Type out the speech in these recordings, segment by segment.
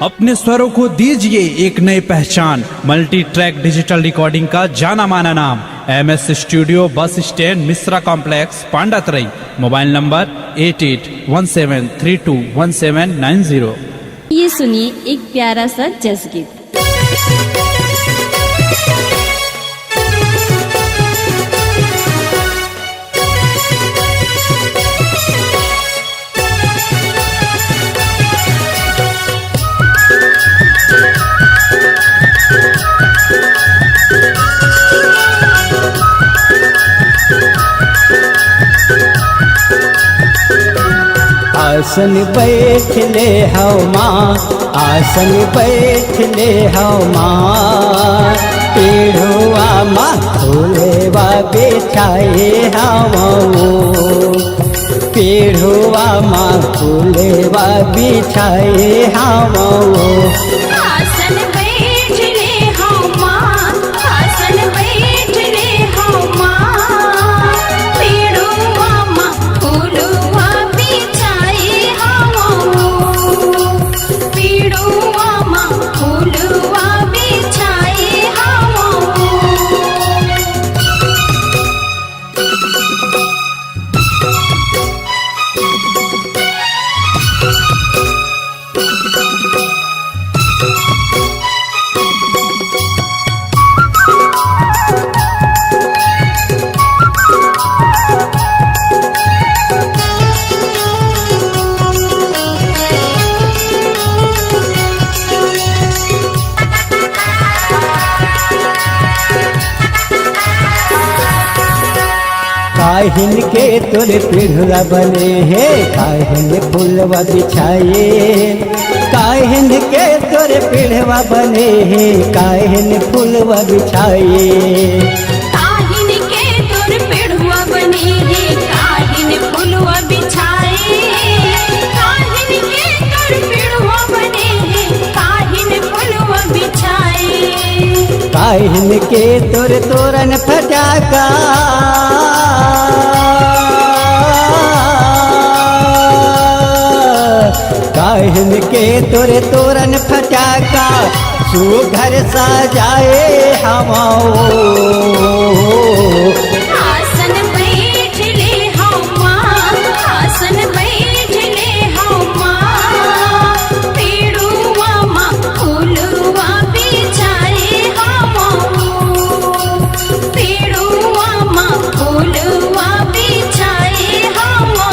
अपने स्वरों को दीजिए एक नई पहचान। मल्टी ट्रैक डिजिटल रिकॉर्डिंग का जाना माना नाम MS studio, bus stand, Mishra complex, Pandatarai. Mobile number 8817321790। ये सुनिए एक प्यारा सा जज गीत। आसन बैठ ले हौ माँ, आसन बैठ ले हौ माँ, पेड़ुआ माँ फूलेवा बिछाए हवो, पेड़ुआ माँ फूलेवा बिछाए हवो। आसन बैठ ले हौ माँ, आसन बैठ ले हौ माँ, पेड़ुआ माँ फूलुआ बिछाए हवो, पेड़ुआ माँ फूलुआ बिछाए हवो। काहिन के तोर पिढ़ुआ बने है, काहिन फूलवा बिछाए, काहिन के तोर पिढ़ुआ बने है, काहिन फूलवा बिछाए। काहिन के तोर पेड़ुआ बने है, काहिन फूलुआ बिछाए, काहिन के तोर पेड़ुआ बने है, काहिन फूलुआ बिछाए। काहिन के तोर तोरन फटाका, काहिन के तोर तोरन फटाका, सुघर सजाए हवो। आसन बैठ ले हौ माँ, आसन बैठ ले हौ माँ, पेड़ुआ माँ फूलुआ बिछाए हवो, पेड़ुआ माँ फूलुआ बिछाए हवो।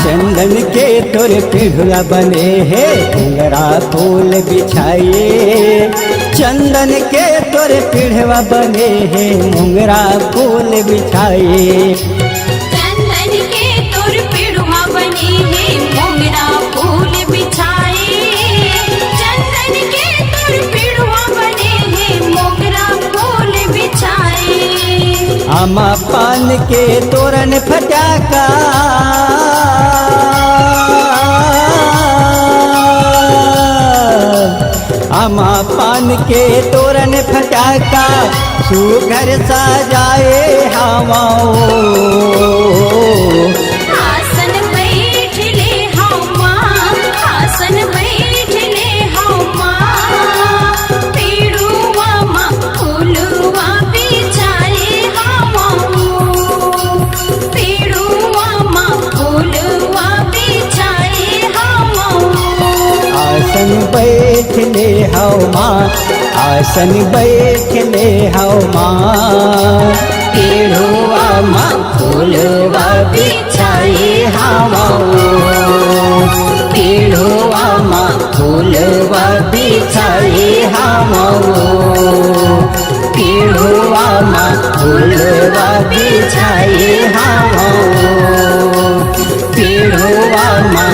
चंदन के तोर पिढ़ुआ बने है, घुंगरा फूल बिछाए, चंदन के तोर पिढ़ुआ बने है, घुंगरा फूल बिछाए। चंदन के तोर पेड़ुआ बने है, मोगरा फूल बिछाए, चंदन के तोर पेड़ुआ बने है, मोगरा फूल बिछाए। आमा पान के तोरन फटाका, आमा पान के तोरन फटाका, सुघर सजाए हवो। आसन बैठ ले हौ माँ, आसन बैठ ले हौ माँ, पेड़ुआ माँ फूलुआ बिछाए हवो, पेड़ुआ माँ फूलुआ बिछाए हवो। आसन बैठ ले हौ माँ, आसन बैठ ले हौ माँ, पेड़ुआ माँ फूलवा बिछाए हवो, पेड़ुआ माँ फूलवा बिछाए हवो, पेड़ुआ माँ फूलवा बिछाए हवो, पेड़ुआ माँ